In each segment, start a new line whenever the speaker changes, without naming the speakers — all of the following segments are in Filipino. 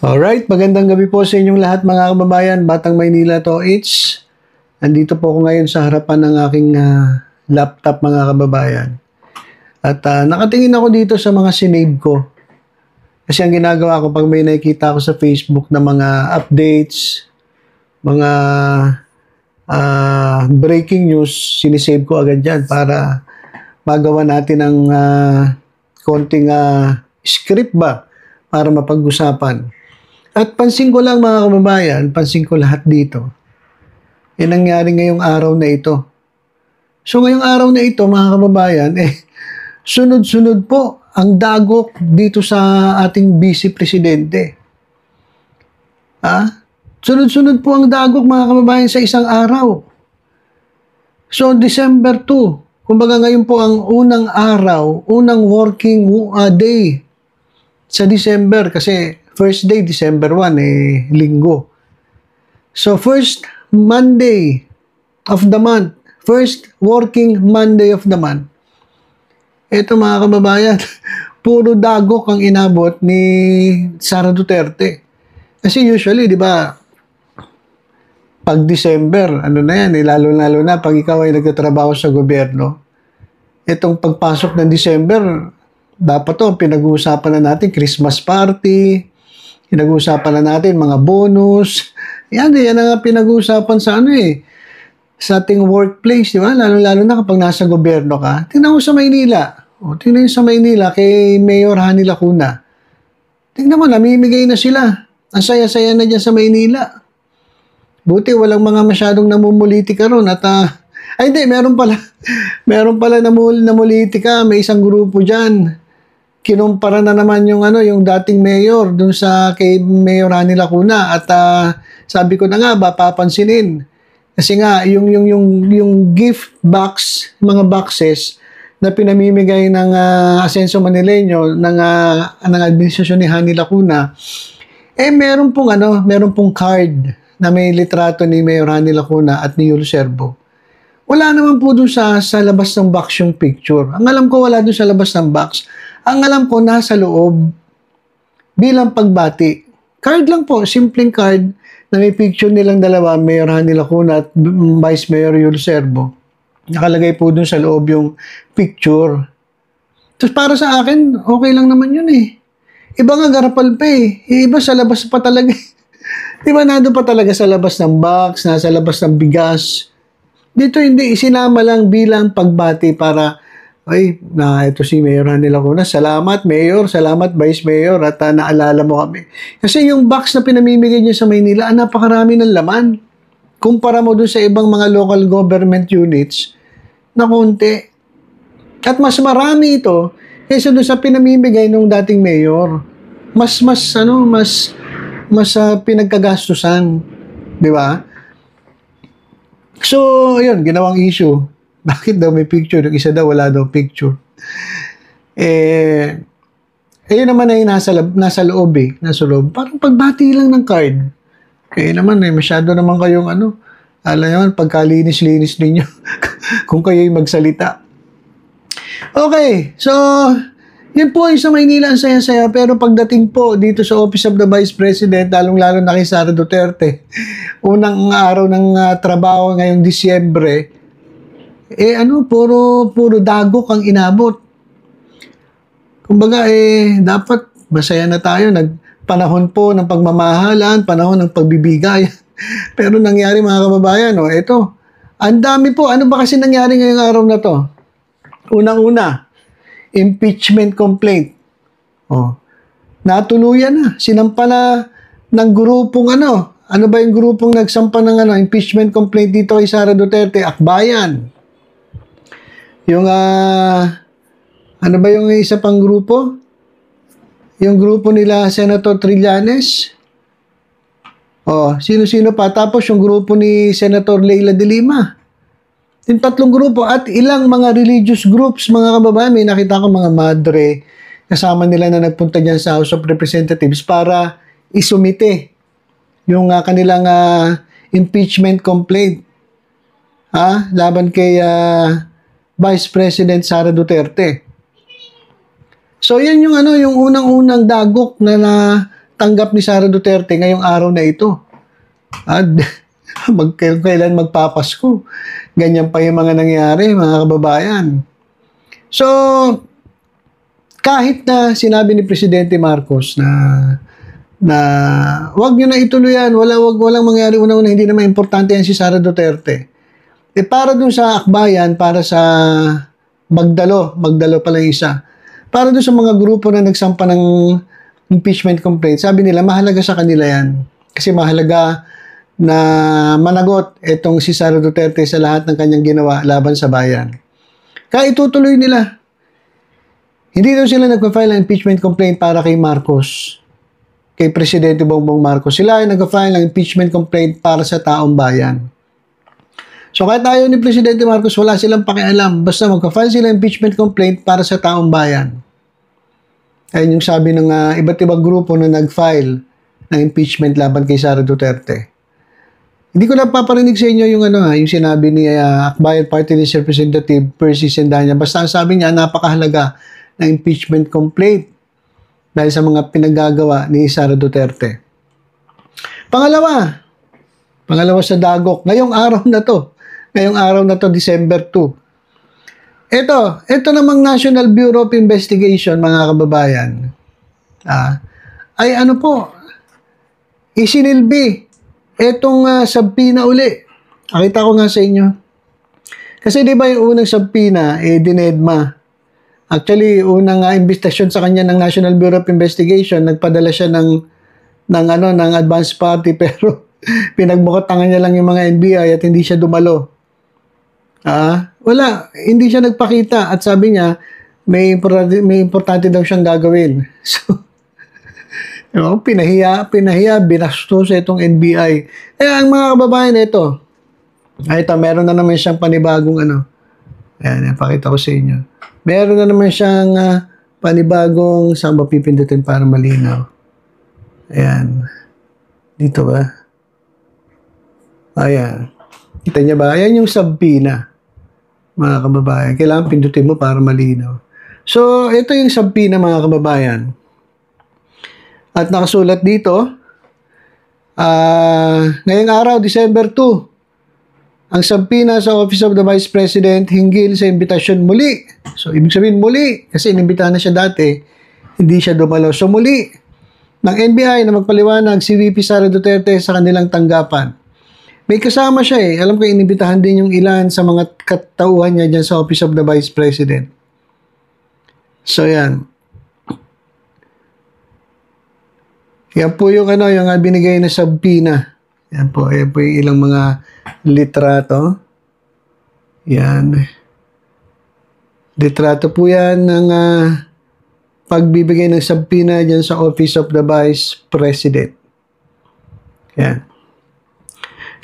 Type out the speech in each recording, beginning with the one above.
Alright, magandang gabi po sa inyong lahat mga kababayan. Batang Maynila to it's. Nandito po ako ngayon sa harapan ng aking laptop mga kababayan. At nakatingin ako dito sa mga sinave ko. Kasi ang ginagawa ko pag may nakikita ako sa Facebook na mga updates, mga breaking news, sinisave ko agad yan para magawa natin ng konting script ba para mapag-usapan. At pansin ko lang mga kababayan, pansin ko lahat dito. Yan nangyari ngayong araw na ito. So ngayong araw na ito mga kababayan, sunod-sunod po ang dagok dito sa ating Vice Presidente. Sunod-sunod po ang dagok mga kababayan sa isang araw. So December 2, kumbaga ngayon po ang unang araw, unang working day sa December kasi first day, December 1, linggo. So, first Monday of the month, first working Monday of the month. Ito mga kababayan, puro dagok ang inabot ni Sara Duterte. Kasi usually, di ba, pag December, ano na yan, lalo-lalo na pag ikaw ay nagtatrabaho sa gobyerno, itong pagpasok ng December, dapat to, pinag-uusapan na natin Christmas party, pinag-uusapan na natin mga bonus. Yan ang pinag-uusapan sa sa ating workplace, di ba? Lalo-lalo na kapag nasa gobyerno ka. Tingnan mo sa Maynila. Tingnan mo sa Maynila kay Mayor Hani Lacuna. Tingnan mo, namimigay na sila. Ang saya-saya na dyan sa Maynila. Buti walang mga masyadong namumulitika ron. At, hindi, meron pala. Meron pala namulitika. May isang grupo dyan. Kinumpara na naman yung dating mayor dun sa kay Mayor Hani Lacuna at sabi ko na nga papansinin kasi nga yung gift box, mga boxes na pinamimigay ng Asenso Manileño ng administrasyon ni Hani Lacuna meron pong card na may litrato ni Mayor Hani Lacuna at ni Yul Servo. Wala naman po dun sa labas ng box yung picture. Ang alam ko wala dun sa labas ng box. Ang alam ko nasa loob bilang pagbati. Card lang po, simpleng card na may picture nilang dalawa, Mayor Hani Lacuna at Vice Mayor Yul Servo. Nakalagay po dun sa loob yung picture. Tapos para sa akin, okay lang naman yun Iba nga garapal pa Iba sa labas pa talaga. Diba nandun pa talaga sa labas ng box, nasa labas ng bigas. Dito hindi, isinama lang bilang pagbati para ito si Mayor Hani Lacuna. Salamat, Mayor. Salamat, Vice Mayor. At naalala mo kami. Kasi yung box na pinamimigay niyo sa Maynila, napakarami ng laman. Kumpara mo dun sa ibang mga local government units na konti. At mas marami ito kaysa dun sa pinamimigay ng dating Mayor. Mas pinagkagastusan. Di ba? So, yun, ginawang issue. Bakit daw may picture? Yung isa daw, wala daw picture. Ayun naman ay nasa loob Nasa loob. Parang pagbati lang ng card. Kaya naman masyado naman kayong alam naman, pagkalinis-linis ninyo. Kung kayo'y magsalita. Okay, so, yun po sa Maynila ang saya-saya. Pero pagdating po dito sa Office of the Vice President, lalong-lalo na kay Sara Duterte, unang araw ng trabaho ngayong Disyembre, puro dagok ang inabot. Kumbaga, dapat masaya na tayo. Panahon po ng pagmamahalan, panahon ng pagbibigay. Pero nangyari mga kababayan, ang dami po. Ano ba kasi nangyari ngayong araw na to? Unang-una, impeachment complaint. Natuluyan na. Sinampala ng grupong ano ba yung grupong nagsampa ng impeachment complaint dito kay Sara Duterte? Akbayan. Yung, ano ba yung isa pang grupo? Yung grupo nila Senator Trillanes. Sino-sino pa? Tapos yung grupo ni Senator Leila de Lima. Yung tatlong grupo at ilang mga religious groups, mga kababayan, may nakita ko mga madre, kasama nila na nagpunta dyan sa House of Representatives para isumite yung kanilang impeachment complaint laban kay Vice President Sara Duterte. So yan yung yung unang-unang dagok na tanggap ni Sara Duterte ngayong araw na ito. At kailan magpapasko. Ganyan pa yung mga nangyari, mga kababayan. So, kahit na sinabi ni Presidente Marcos na wag nyo na ituloy yan, walang mangyari una-una, hindi naman importante yan si Sara Duterte. Para dun sa akbayan, para sa Magdalo pala yung isa. Para dun sa mga grupo na nagsampa ng impeachment complaint, sabi nila, mahalaga sa kanila yan. Kasi mahalaga na managot itong si Sara Duterte sa lahat ng kanyang ginawa laban sa bayan. Kaya itutuloy nila. Hindi daw sila nagpa-file ng impeachment complaint para kay Marcos, kay Presidente Bongbong Marcos. Sila ay nagpa-file ng impeachment complaint para sa taong bayan. So kahit ayaw ni Presidente Marcos, wala silang pakialam. Basta magpa-file sila impeachment complaint para sa taong bayan. Ayun yung sabi ng iba't ibang grupo na nag-file ng impeachment laban kay Sara Duterte. Hindi ko na paparinig sa inyo yung yung sinabi ni Akbayan Party List Representative Percy Sendanya. Basta ang sabi niya, napakahalaga ng impeachment complaint dahil sa mga pinagagawa ni Sara Duterte. Pangalawa sa dagok, ngayong araw na to, December 2. Ito namang National Bureau of Investigation, mga kababayan, ay isinilbi etong subpoena uli. Nakita ko nga sa inyo. Kasi di ba yung unang subpoena, dinedma. Actually, unang imbestigasyon sa kanya ng National Bureau of Investigation, nagpadala siya ng advance party, pero pinagmukotangan niya lang yung mga NBI at hindi siya dumalo. Wala, hindi siya nagpakita at sabi niya, may importante daw siyang gagawin. So, pinahiya, binastos itong NBI. Ang mga kababayan ito, meron na naman siyang panibagong Ayan, pakita ko sa inyo. Meron na naman siyang panibagong, saan ba pipindutin para malinaw? Ayan. Dito ba? Ayan. Kita niya ba? Ayan yung subpoena, mga kababayan. Kailangan pindutin mo para malinaw. So, ito yung subpoena, mga kababayan. At nakasulat dito, ngayong araw, December 2, ang subpoena sa Office of the Vice President hinggil sa imbitasyon muli. So, ibig sabihin muli, kasi inimbitahan na siya dati, hindi siya dumalo. So, muli, ng NBI na magpaliwanag si VP Sara Duterte sa kanilang tanggapan. May kasama siya Alam ko, inimbitahan din yung ilan sa mga katauhan niya dyan sa Office of the Vice President. So, yan. Yan po yung yung binigay na subpoena. Yan po yung ilang mga litrato. Yan. Litrato po yan ng pagbibigay ng subpoena dyan sa Office of the Vice President. Yan.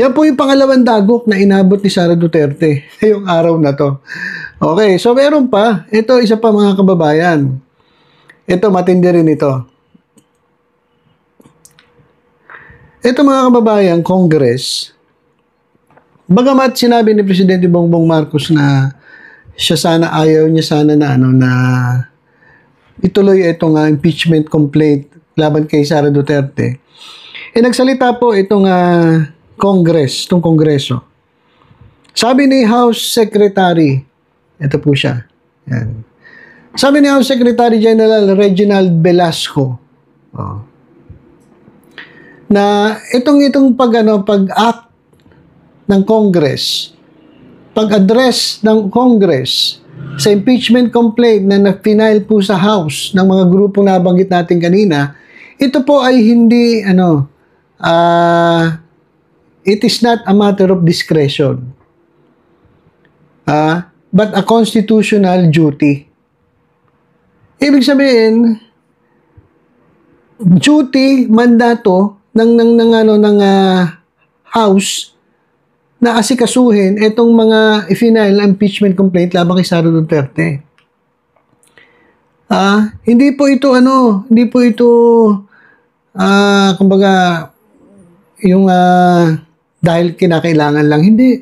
Yan po yung pangalawang dagok na inabot ni Sara Duterte ngayong araw na to. Okay, so meron pa. Ito, isa pa, mga kababayan. Ito, matindi rin ito. Ito, mga kababayan, Congress, bagamat sinabi ni Presidente Bongbong Marcos na ayaw niya na ituloy itong impeachment complaint laban kay Sara Duterte, nagsalita po itong Kongreso. Sabi ni House Secretary, ito po siya. Yan. Sabi ni House Secretary General Reginald Velasco, na itong pag-act ng Congress, pag-address ng Congress sa impeachment complaint na na-file po sa House ng mga grupong nabanggit natin kanina, ito po ay hindi it is not a matter of discretion, but a constitutional duty. Ibig sabihin, duty, mandato ng House na asikasuhin itong mga i-file impeachment complaint laban kay Sara Duterte. Hindi po ito kumbaga yung dahil kinakailangan lang, hindi.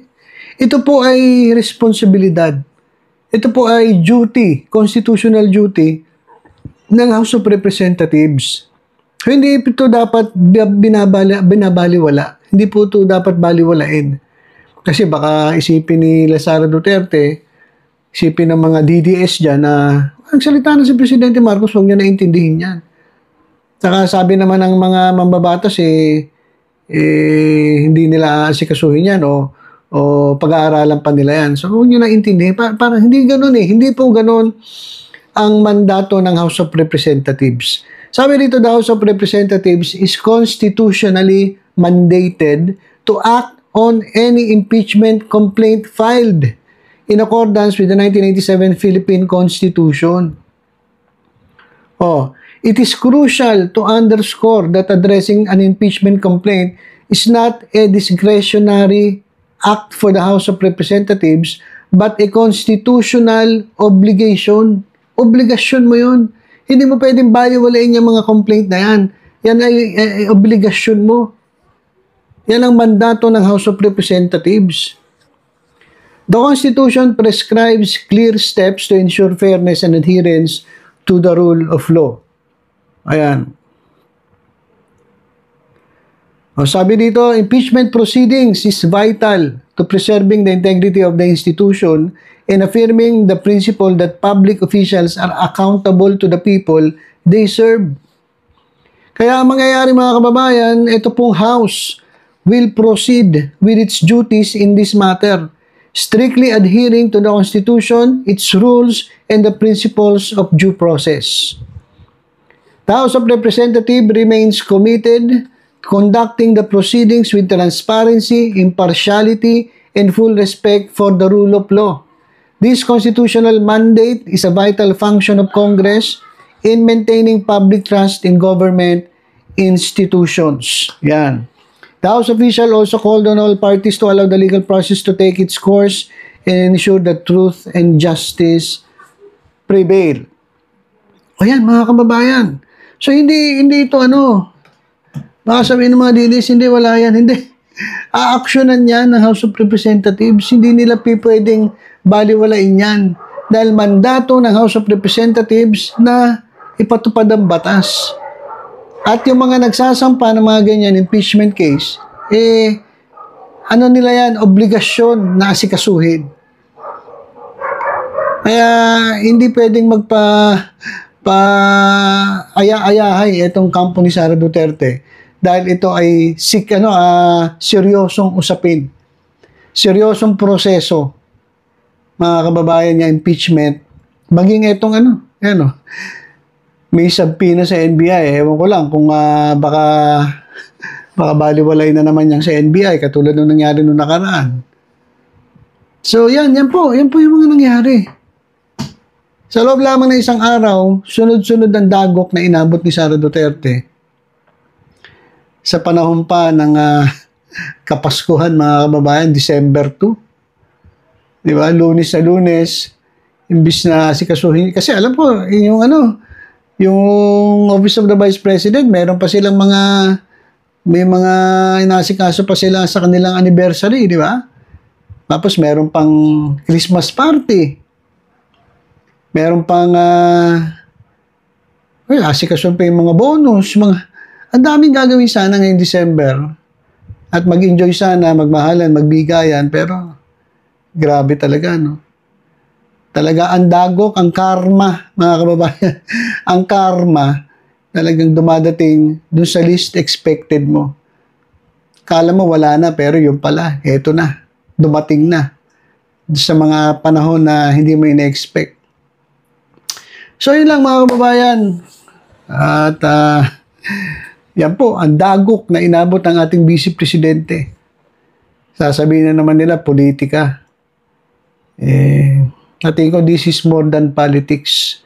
Ito po ay responsibilidad. Ito po ay duty, constitutional duty ng House of Representatives. So, hindi ito dapat binabaliwala. Hindi po ito dapat baliwalain. Kasi baka isipin ni Sara Duterte, isipin ng mga DDS dyan na ang salita na si Presidente Marcos, huwag niya naintindihin yan. Saka sabi naman ng mga mambabatas, hindi nila asikasuhin yan o pag-aaralan pa nila yan. So, huwag nyo naintindihin. Parang hindi ganun eh. Hindi po ganun ang mandato ng House of Representatives. Sabi dito, the House of Representatives is constitutionally mandated to act on any impeachment complaint filed in accordance with the 1987 Philippine Constitution. It is crucial to underscore that addressing an impeachment complaint is not a discretionary act for the House of Representatives but a constitutional obligation. Obligasyon mo yun. Hindi mo pwedeng baliwalain yung mga complaint na yan. Yan ay obligasyon mo. Yan ang mandato ng House of Representatives. The Constitution prescribes clear steps to ensure fairness and adherence to the rule of law. Ayan. Sabi dito, impeachment proceedings is vital to preserving the integrity of the institution and affirming the principle that public officials are accountable to the people they serve. Kaya ang mangyayari mga kababayan, ito pong House will proceed with its duties in this matter, strictly adhering to the Constitution, its rules, and the principles of due process. The House of Representatives remains committed conducting the proceedings with transparency, impartiality, and full respect for the rule of law. This constitutional mandate is a vital function of Congress in maintaining public trust in government institutions. Yan. The House official also called on all parties to allow the legal process to take its course and ensure that truth and justice prevail. O yan, mga kababayan. So, hindi ito baka sabihin ng mga DDS, hindi, wala yan. Hindi. A-actionan yan ng House of Representatives. Hindi nila pwedeng baliwalain yan. Dahil mandato ng House of Representatives na ipatupad ang batas. At yung mga nagsasampa ng mga ganyan impeachment case, nila yan, obligasyon na asikasuhin. Kaya hindi pwedeng aya-ayahay itong kampo ni Sara Duterte. Dahil ito ay seryosong usapin. Seryosong proseso. Mga kababayan niya, impeachment. Maging itong may subpoena sa NBI. Ewan ko lang kung baka baliwalay na naman yan sa NBI katulad ng nangyari noong nakaraan. So yan po yung mga nangyari. Sa loob lamang ng isang araw, sunod-sunod ang dagok na inabot ni Sara Duterte. Sa panahon pa ng Kapaskuhan, mga kababayan, December 2. Di ba? Lunes na Lunes, imbis na sikasuhin. Kasi alam ko, yung Office of the Vice President, meron pa silang may mga inasikaso pa sila sa kanilang anniversary, di ba? Tapos meron pang Christmas party. Meron pang asikaso pa yung mga bonus, ang daming gagawin sana ngayong December. At mag-enjoy sana, magmahalan, magbigayan, pero grabe talaga, no? Talaga ang dagok, ang karma, mga kababayan. Ang karma, talagang dumadating dun sa least expected mo. Kala mo wala na, pero yung pala, eto na, dumating na. Sa mga panahon na hindi mo ina-expect. So, yun lang mga kababayan. At, yan po, ang dagok na inabot ng ating Vice Presidente. Sasabihin na naman nila, politika. Natin ko, this is more than politics.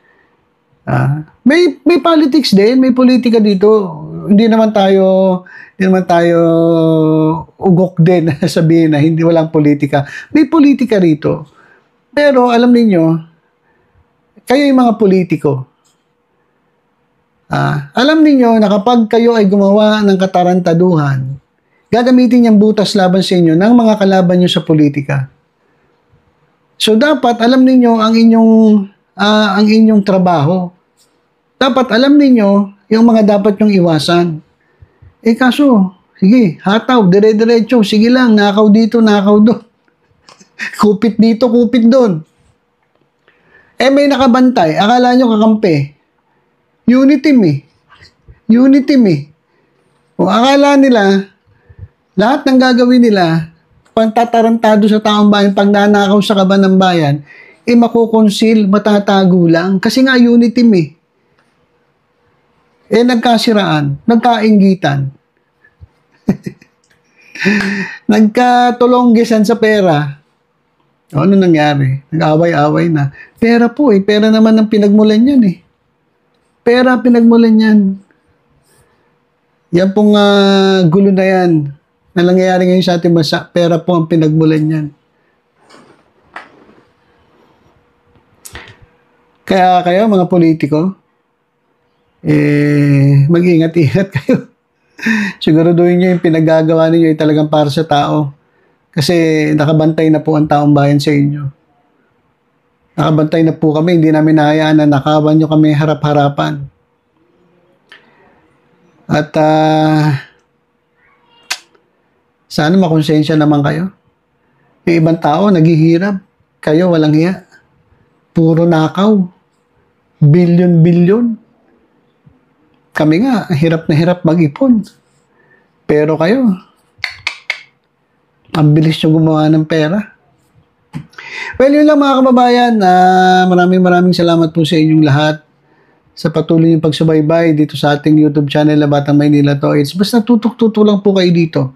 May politics din, may politika dito. Hindi naman tayo ugok din sabihin na hindi walang politika. May politika rito. Pero alam niyo, kayo yung mga politiko. Alam niyo na kapag kayo ay gumawa ng katarantaduhan, gagamitin niyang butas laban sa inyo ng mga kalaban niyo sa politika. So dapat alam niyo ang inyong trabaho. Dapat alam niyo yung mga dapat yung iwasan. Kaso, sige, hataw, dire-diretso, sige lang, nakaw dito, nakaw doon. Kupit dito, kupit doon. May nakabantay, akala nyo kakampi. Unity team eh. Unity team eh. O akala nila, lahat ng gagawin nila, pantatarantado sa taong bayan, pag nanakaw sa kaban ng bayan, makukonsil, matatago lang. Kasi nga unity team eh. Nagkasiraan, nagkainggitan. Nagkatulonggesan sa pera. Ano nangyari? Nag-away-away na. Pera po eh. Pera naman ang pinagmulan yan eh. Pera pinagmulan yan. Yan pong gulo na yan na nangyayari ngayon sa ating bansa. Pera po ang pinagmulan yan. Kaya kayo mga politiko, mag-ingat-ingat kayo. Siguraduhin nyo yung pinaggagawa ninyo ay talagang para sa tao. Kasi nakabantay na po ang taong bayan sa inyo. Nakabantay na po kami. Hindi namin nahayaan na nakawan nyo kami harap-harapan. At sana makonsensya naman kayo. Yung ibang tao naghihirap. Kayo walang hiya. Puro nakaw. Bilyon-bilyon. Kami nga, hirap na hirap mag-ipon. Pero kayo, ang bilis nyo gumawa ng pera. Well, yun lang mga kababayan. Maraming salamat po sa inyong lahat sa patuloy yung pagsubaybay dito sa ating YouTube channel na Batang Maynila to. Basta tutok-tutok lang po kayo dito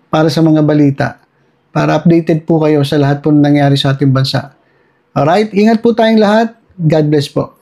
para sa mga balita. Para updated po kayo sa lahat po na nangyari sa ating bansa. Alright, ingat po tayong lahat. God bless po.